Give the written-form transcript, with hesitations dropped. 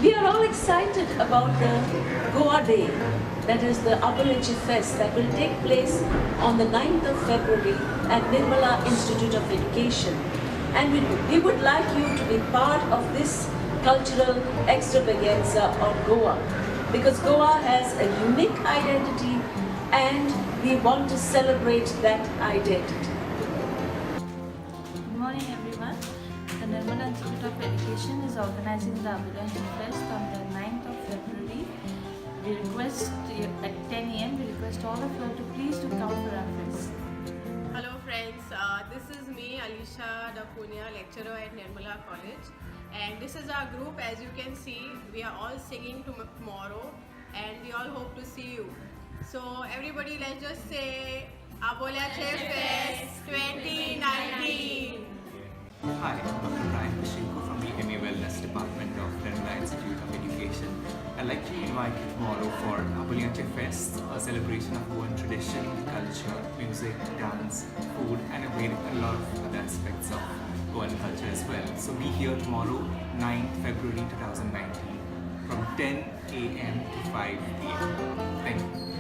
We are all excited about the Goa Day, that is the Abolianchem Fest, that will take place on the 9th of February at Nirmala Institute of Education. And we would like you to be part of this cultural extravaganza on Goa, because Goa has a unique identity and we want to celebrate that identity. Good morning everyone. The Nirmala Institute of Education is organizing the Abolianchem Fest on the 9th of February. We request at 10 a.m. we request all of you to please to come for our fest. Hello friends, this is me Alisha Dapunia, lecturer at Nirmala College, and this is our group. As you can see, we are all singing tomorrow and we all hope to see you. So everybody, let's just say Abolianchem Fest 2019. Hi, I'm Brian Pashiko from the MA Wellness Department of Nirmala Institute of Education. I'd like to invite you tomorrow for Abolianchem Fest, a celebration of Goan tradition, culture, music, dance, food, and a lot of other aspects of Goan culture as well. So be here tomorrow, 9th February 2019, from 10 a.m. to 5 p.m. Thank you.